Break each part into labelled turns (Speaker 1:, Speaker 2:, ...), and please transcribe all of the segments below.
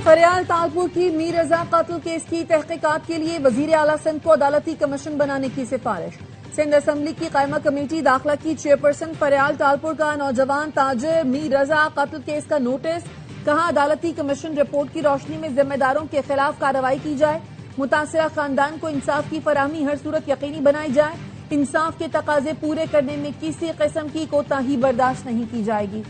Speaker 1: फरियाल तालपुर की मीर रजा कत्ल केस की तहकीकात के लिए वजीर आला सिंध को अदालती कमीशन बनाने की सिफारिश। सिंध असम्बली की कायमा कमेटी दाखिला की चेयरपर्सन फरियाल तालपुर का नौजवान ताजिर मीर रजा कत्ल केस का नोटिस। कहा अदालती कमीशन रिपोर्ट की रोशनी में जिम्मेदारों के खिलाफ कार्रवाई की जाए। मुतासिरा खानदान को इंसाफ की फराहमी हर सूरत यकीनी बनाई जाए। इंसाफ के तकाजे पूरे करने में किसी किस्म की कोताही बर्दाश्त नहीं की जाएगी।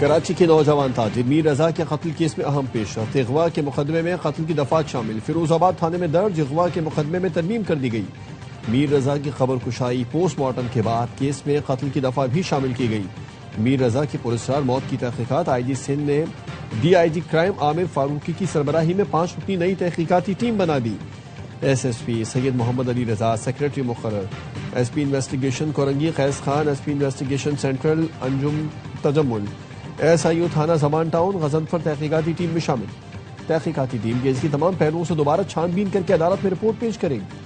Speaker 2: कराची के नौजवान ताजिर मीर रजा के कत्ल केस में अहम पेशरफ्त। अगवा के मुकदमे में कत्ल की दफात शामिल। फिरोजाबाद थाने में दर्ज अगवा के मुकदमे में तरमीम कर दी गई। मीर रजा की खबर कुशाई पोस्टमार्टम के बाद केस में कत्ल की दफा भी शामिल की गई। मीर रजा की पुरस्कार मौत की तहकीकात आईजी सिंध ने DIG क्राइम आमिर फारूकी की सरबराही में 5 रुकनी नई तहकीकाती टीम बना दी। SSP सैयद मोहम्मद अली रजा सेक्रेटरी मुकर्रर। SP investigation Korangi Qais Khan. SP investigation central Anjum Tajammul. SIO थाना जमान टाउन गजनफर तहकीकाती टीम में शामिल। तहकीकाती टीम केस की तमाम पहलुओं से दोबारा छानबीन करके अदालत में रिपोर्ट पेश करेगी।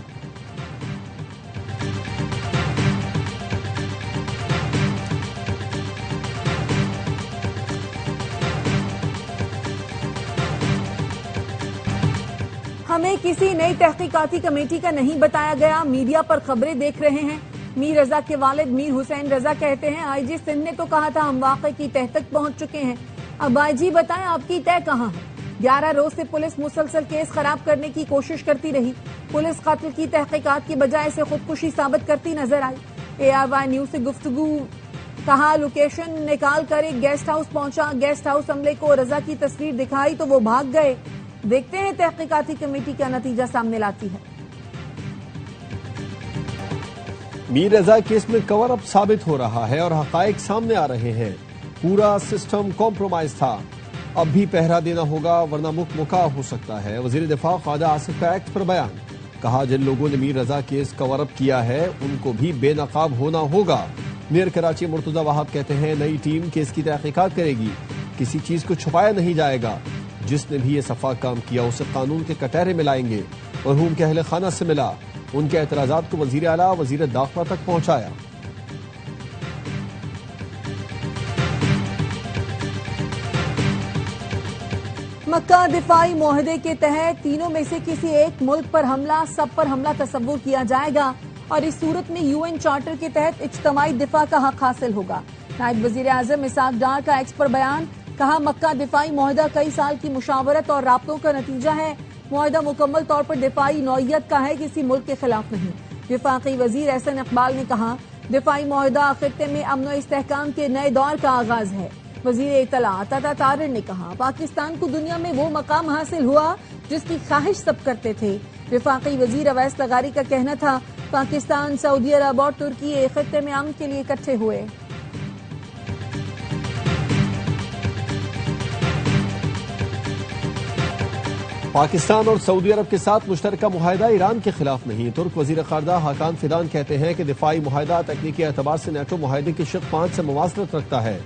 Speaker 1: हमें किसी नई तहकीकाती कमेटी का नहीं बताया गया। मीडिया पर खबरें देख रहे हैं। मीर रजा के वालिद मीर हुसैन रजा कहते हैं IG सिंध ने तो कहा था हम वाक़े की तह तक पहुंच चुके हैं। अब IG बताएं आपकी तय कहां है। 11 रोज से पुलिस मुसलसल केस खराब करने की कोशिश करती रही। पुलिस कत्ल की तहकीकात की बजाय इसे खुदकुशी साबित करती नजर आई। ARY न्यूज से गुफ्तगू। कहा लोकेशन निकाल कर एक गेस्ट हाउस पहुंचा। गेस्ट हाउस अमले को रजा की तस्वीर दिखाई तो वो भाग गए। देखते हैं तहकीकाती कमेटी क्या नतीजा सामने लाती है।
Speaker 2: मीर रजा केस में कवर अप साबित हो रहा है और हकायक सामने आ रहे हैं। पूरा सिस्टम कॉम्प्रोमाइज था। अब भी पहरा देना होगा वरना मुका हो सकता है। वजीर दिफा ख्वाजा आसिफ का एक्ट पर बयान। कहा जिन लोगों ने मीर रजा केस कवर अप किया है उनको भी बेनकाब होना होगा। मेयर कराची मुर्तजा वहाब कहते हैं नई टीम केस की तहकीकात करेगी। किसी चीज को छुपाया नहीं जाएगा। जिसने भी ये सफा काम किया उसे कानून के कटहरे में लाएंगे। मरहूम के अहले खाना से मिला। उनके एतराजात को वजीर आला वजीर दाखिला तक पहुंचाया।
Speaker 1: मक्का दिफाई मुआहदे के तहत तीनों में से किसी एक मुल्क पर हमला सब पर हमला तस्वुर किया जाएगा और इस सूरत में UN चार्टर के तहत इज्तमाई दिफा का हक हासिल होगा। नायब वजीर आजम इसाक डार का एक्स पर बयान। कहा मक्का दिफाई मुआहदा कई साल की मुशावरत और राब्तों का नतीजा है। मुआहदा मुकम्मल तौर पर दिफाई नौइयत का है, किसी मुल्क के खिलाफ नहीं। विफाकी वजीर एहसन इकबाल ने कहा दिफाई मुआहदा खित्ते में अमन व इस्तेहकाम के नए दौर का आगाज है। वजीर इत्तलात अता तारिर ने कहा पाकिस्तान को दुनिया में वो मकाम हासिल हुआ जिसकी ख्वाहिश सब करते थे। विफाकी वजीर अवैस लगारी का कहना था पाकिस्तान, सऊदी अरब और तुर्की खित्ते में अमन के लिए इकट्ठे हुए।
Speaker 2: पाकिस्तान और सऊदी अरब के साथ मुश्तरका मुआहदा ईरान के खिलाफ नहीं। तुर्क वजीर खारजा हाकान फिदान कहते हैं कि दिफाई मुआहदा तकनीकी एतबार से नेटो मुआहदे के शिक 5 से मुवासलत रखता है।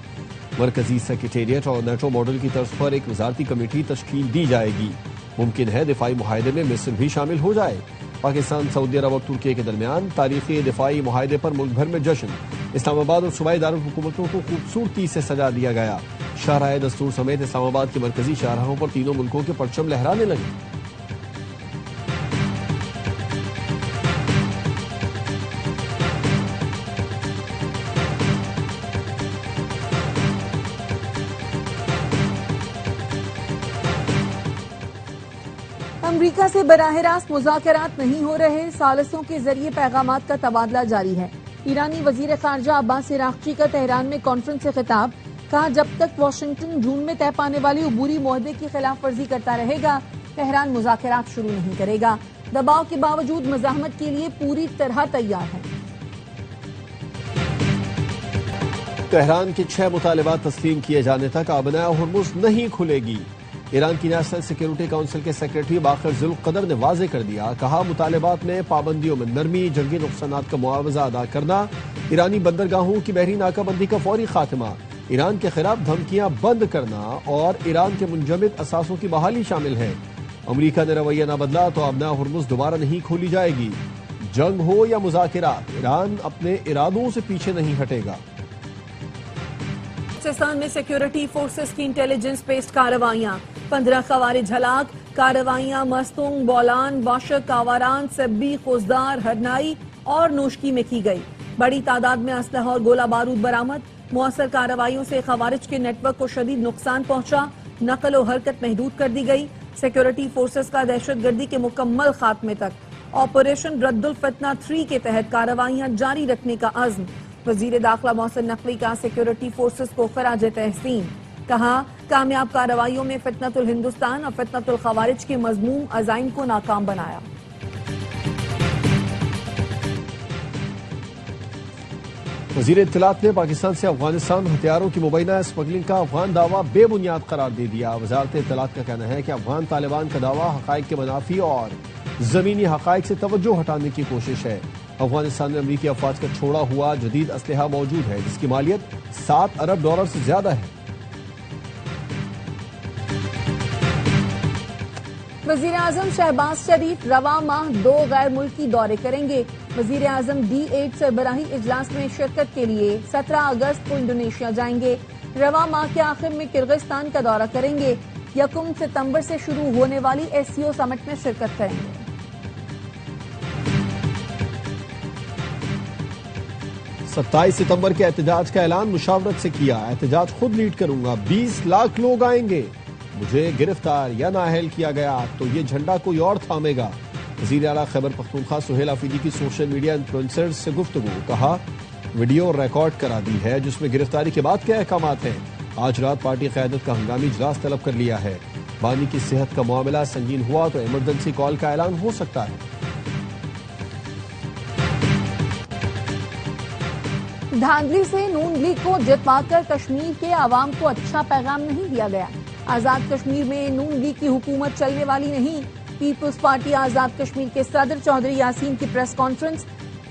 Speaker 2: मरकजी सेक्रेटेरिएट और नेटो मॉडल की तर्ज पर एक वजारती कमेटी तश्कील दी जाएगी। मुमकिन है दिफाई मुआहदे में मिस्र भी शामिल हो जाए। पाकिस्तान, सऊदी अरब और तुर्की के दरमियान तारीखी दिफाई मुआहदे पर मुल्क भर में जश्न। इस्लामाबाद और सूबाई दारुल हुकूमतों को खूबसूरती से सजा दिया गया। शाहराह दस्तूर समेत इस्लामाबाद के मरकजी शाहराहों पर तीनों मुल्कों के परचम लहराने लगे।
Speaker 1: अमरीका से बराह रास्त मुज़ाकरात नहीं हो रहे। सालिसों के जरिए पैगामात का तबादला जारी है। ईरानी वजीर खारजा अब्बास इराक्ची का तेहरान में कॉन्फ्रेंस से खिताब। कहा जब तक वाशिंगटन जून में तय पाने वाली अबूरी मुआहदे की खिलाफ वर्जी करता रहेगा तेहरान मुज़ाकरात शुरू नहीं करेगा। दबाव के बावजूद मज़ाहमत के लिए पूरी तरह तैयार है।
Speaker 2: तेहरान के 6 मुतालिबात तस्लीम किए जाने तक आबनाए हुर्मुज़ नहीं खुलेगी। ईरान की नेशनल सिक्योरिटी काउंसिल के सेक्रेटरी बाखिर जुल्क़दर ने वाज़े कर दिया। कहा मुतालिबात में पाबंदियों में नरमी, जंगी नुकसानात का मुआवजा अदा करना, ईरानी बंदरगाहों की बहरी नाकाबंदी का फौरी खात्मा, ईरान के खिलाफ धमकियां बंद करना और ईरान के मुंजमद असासों की बहाली शामिल है। अमरीका ने रवैया न बदला तो आबनाए हुर्मुज़ दोबारा नहीं खोली जाएगी। जंग हो या मुज़ाकरात, ईरान अपने इरादों से पीछे नहीं हटेगा।
Speaker 1: बलूचिस्तान में सिक्योरिटी फोर्सेस की इंटेलिजेंस बेस्ड कार्रवाइयां, 15 खवारिज हलाक। कार्रवाइयां मस्तूंग, बौलान, बाशक, कावारान, सब्बी, खुजदार, हरनाई और नोशकी में की गई। बड़ी तादाद में असलहा और गोला बारूद बरामद। मुअस्सर कार्रवाइयों से खवारिज के नेटवर्क को शदीद नुकसान पहुंचा। नकल और हरकत महदूद कर दी गई। सिक्योरिटी फोर्सेस का दहशतगर्दी के मुकम्मल खात्मे तक ऑपरेशन रद्दुल फितना 3 के तहत कार्रवाइयां जारी रखने का अज़्म। वजीर दाखिला मोहसिन नकवी का सिक्योरिटी फोर्सेस को खराज तहसीन। कहा, कामयाब कार्रवाइयों में फितनतुल हिंदुस्तान और फितनतुल खवारिज के मज़मूम अज़ाइम को नाकाम बनाया।
Speaker 2: वजीर इत्तलात ने पाकिस्तान से अफगानिस्तान हथियारों की मुबैना स्मगलिंग का अफगान दावा बेबुनियाद करार दे दिया। वजारत इत्तलात का कहना है कि अफगान तालिबान का दावा हक़ाइक़ के मुनाफी और ज़मीनी हक़ाइक़ से तवज्जो हटाने की कोशिश है। अफगानिस्तान में अमरीकी अफवाज का छोड़ा हुआ जदीद असलहा मौजूद है, जिसकी मालियत $7 अरब से ज्यादा है।
Speaker 1: वजीर आजम शहबाज शरीफ रवा माह 2 गैर मुल्की दौरे करेंगे। वजीर आजम D8 सरबराही इजलास में शिरकत के लिए 17 अगस्त को इंडोनेशिया जाएंगे। रवा माह के आखिर में किर्गिस्तान का दौरा करेंगे। 1 सितंबर से शुरू होने वाली SCO समिट में शिरकत करेंगे।
Speaker 2: सत्ताईस सितंबर के एहतजाज का ऐलान मुशावरत से किया। एहतजाज खुद लीड करूंगा, 20 लाख लोग आएंगे। मुझे गिरफ्तार या नाअहल किया गया तो ये झंडा कोई और थामेगा। वज़ीर आला खैबर पख्तूनख्वा सुहेल आफरीदी की सोशल मीडिया इन्फ्लुएंसर्स से गुफ्तगू। कहा, वीडियो रिकॉर्ड करा दी है जिसमें गिरफ्तारी के बाद क्या अहकामात हैं। आज रात पार्टी क़यादत का हंगामी इजलास तलब कर लिया है। बानी की सेहत का मामला संगीन हुआ तो इमरजेंसी कॉल का ऐलान हो सकता है।
Speaker 1: धांधली से नून लीग को जितवाकर कश्मीर के आवाम को अच्छा पैगाम नहीं दिया गया। आजाद कश्मीर में नून लीग की हुकूमत चलने वाली नहीं। पीपुल्स पार्टी आजाद कश्मीर के सदर चौधरी यासीन की प्रेस कॉन्फ्रेंस।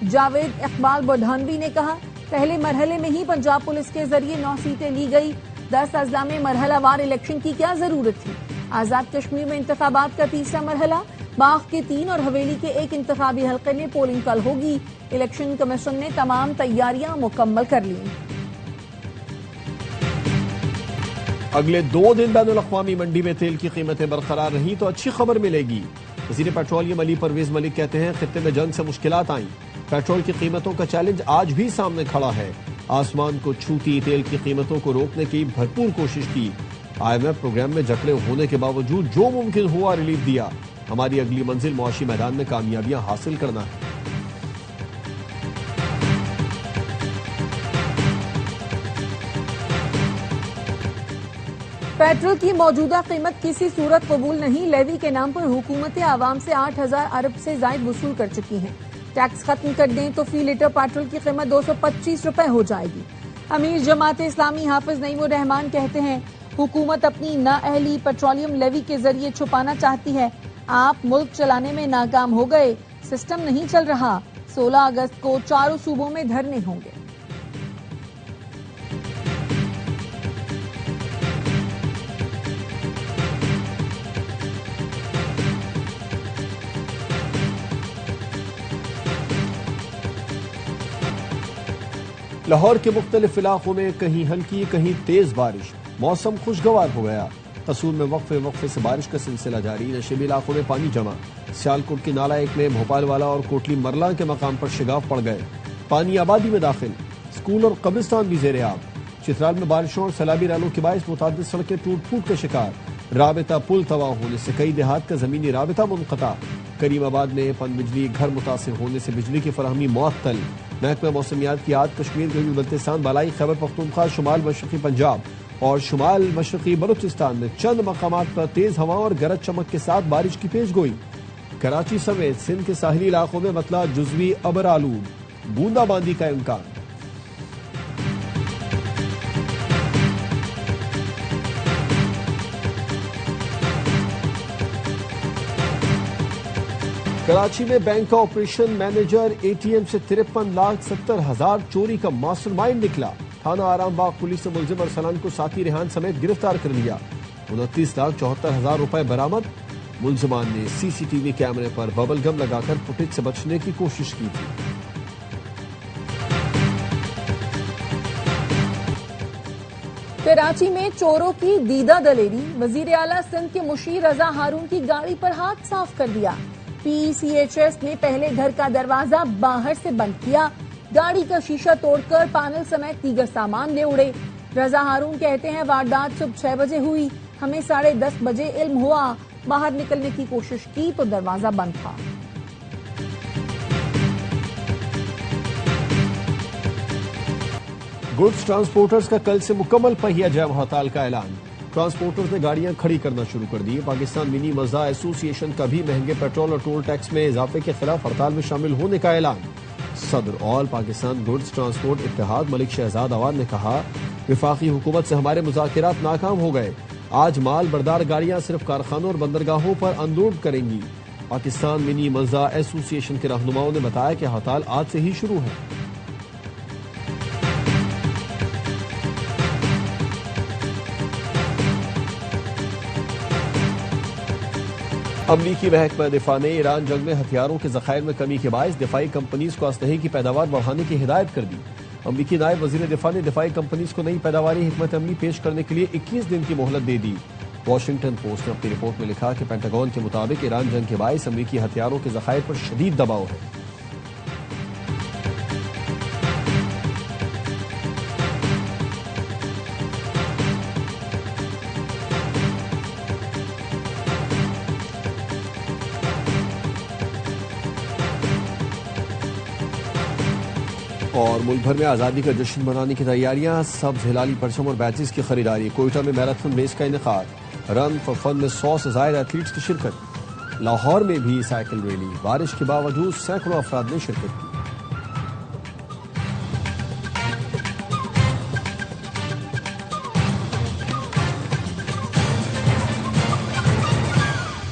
Speaker 1: जावेद इकबाल बुरहानवी ने कहा, पहले मरहले में ही पंजाब पुलिस के जरिए 9 सीटें ली गई। 10 अजला में मरहलावार इलेक्शन की क्या जरूरत थी। आजाद कश्मीर में इंतखाबात का तीसरा मरहला, बाग के 3 और हवेली के 1 इंतखाबी हल्के में पोलिंग कल होगी। इलेक्शन कमीशन ने तमाम तैयारियां मुकम्मल कर ली।
Speaker 2: अगले 2 दिन बैनुल अक़वामी मंडी में तेल की कीमतें बरकरार रही तो अच्छी खबर मिलेगी। वज़ीर पेट्रोलियम अली परवेज मलिक कहते हैं, खित्ते में जंग से मुश्किलात आईं। पेट्रोल की कीमतों का चैलेंज आज भी सामने खड़ा है। आसमान को छूती तेल की कीमतों को रोकने की भरपूर कोशिश की। IMF प्रोग्राम में जकड़े होने के बावजूद जो मुमकिन हुआ रिलीफ दिया। हमारी अगली मंजिल मुआशी मैदान में कामयाबियां हासिल करना है।
Speaker 1: पेट्रोल की मौजूदा कीमत किसी सूरत कबूल नहीं। लेवी के नाम पर हुकूमतें आवाम से 8,000 अरब से जायद वसूल कर चुकी हैं। टैक्स खत्म कर दें तो फी लीटर पेट्रोल की कीमत 225 रुपए हो जाएगी। अमीर जमात इस्लामी हाफिज नईमुर रहमान कहते हैं, हुकूमत अपनी नाअहली पेट्रोलियम लेवी के जरिए छुपाना चाहती है। आप मुल्क चलाने में नाकाम हो गए, सिस्टम नहीं चल रहा। 16 अगस्त को चारों सूबों में धरने होंगे।
Speaker 2: लाहौर के मुख्तलिफ इलाकों में कहीं हल्की कहीं तेज बारिश। मौसम खुशगवार हो गया। कसूर में वक्फे से बारिश का सिलसिला जारी। नशेबी इलाकों में पानी जमा। सियालकोट की नाला 1 में भोपाल वाला और कोटली मरला के मकाम पर शिगाफ पड़ गए। पानी आबादी में दाखिल। स्कूल और कब्रिस्तान भी जेर आब। चित्राल में बारिशों और सैलाबी रैलों के बायस मुतादिद सड़कें टूट फूट के शिकार। राबिता पुल तबाह होने से कई देहात का जमीनी राबिता मुनक़ता। करीमाबाद में पन बिजली घर मुतासिर होने से बिजली की फराहमी मुअत्तल। महकमा मौसमियात की आज कश्मीर, गंज बल्तिस्तान, बालाई खैबर पख्तूनख्वा, शुमाल मशरक़ी पंजाब और शुमाल मशरक़ी बलूचिस्तान में चंद मकामात पर तेज हवा और गरज चमक के साथ बारिश की पेशगोई। कराची समेत सिंध के साहिली इलाकों में मतला जुज़वी अबर आलूद, बूंदाबांदी का इम्कान। कराची में बैंक का ऑपरेशन मैनेजर ATM से 53,70,000 चोरी का मास्टरमाइंड निकला। थाना आराम बाग पुलिस ने मुलजिम अरसलान को साथी रेहान समेत गिरफ्तार कर लिया। 29,74,000 रुपए बरामद। मुलजिमान ने CCTV कैमरे पर बबल गम लगाकर फुटेज से बचने की कोशिश की थी।
Speaker 1: कराची में चोरों की दीदा दलेरी, वजीर आला सिंध के मुशीर रजा हारून की गाड़ी पर हाथ साफ कर दिया। PCHS ने पहले घर का दरवाजा बाहर से बंद किया, गाड़ी का शीशा तोड़कर पैनल समेत दीगर सामान ले उड़े। रजा हारून कहते हैं वारदात सुबह 6 बजे हुई, हमें 10:30 बजे इल्म हुआ, बाहर निकलने की कोशिश की तो दरवाजा बंद था।
Speaker 2: गुड्स ट्रांसपोर्टर्स का कल से मुकम्मल पहिया जाम हड़ताल का ऐलान। ट्रांसपोर्टर्स ने गाड़ियां खड़ी करना शुरू कर दी। पाकिस्तान मिनी मज़दा एसोसिएशन का भी महंगे पेट्रोल और टोल टैक्स में इजाफे के खिलाफ हड़ताल में शामिल होने का ऐलान। सदर ऑल पाकिस्तान गुड्स ट्रांसपोर्ट इत्तेहाद मलिक शहजाद अवान ने कहा, वफाकी हुकूमत से हमारे मुज़ाकिरात नाकाम हो गए। आज माल बरदार गाड़ियां सिर्फ कारखानों और बंदरगाहों पर अनलोड करेंगी। पाकिस्तान मिनी मज़दा एसोसिएशन के रहनुमाओं ने बताया कि हड़ताल आज से ही शुरू है। अमरीकी महकमा दिफा ने ईरान जंग में हथियारों के ज़खायर में कमी के बायस दिफाई कंपनीज को असलहे की पैदावार बढ़ाने की हिदायत कर दी। अमरीकी नायब वजीर दिफा ने दिफाई कंपनीज को नई पैदावारी हिकमत अमली पेश करने के लिए 21 दिन की मोहलत दे दी। वॉशिंगटन पोस्ट ने अपनी रिपोर्ट में लिखा कि पेंटागन के मुताबिक ईरान जंग के बायस अमरीकी हथियारों के ज़खायर पर शदीद दबाव है। और मुल्क भर में आज़ादी का जश्न मनाने की तैयारियां, सब्ज हिलाली परचम और बैचेस की खरीदारी। कोयटा में मैराथन रेस का इनेकाद, रन फॉर फन में 100 से ज़ायद एथलीट्स की शिरकत। लाहौर में भी साइकिल रैली, बारिश के बावजूद सैकड़ों अफराद ने शिरकत की।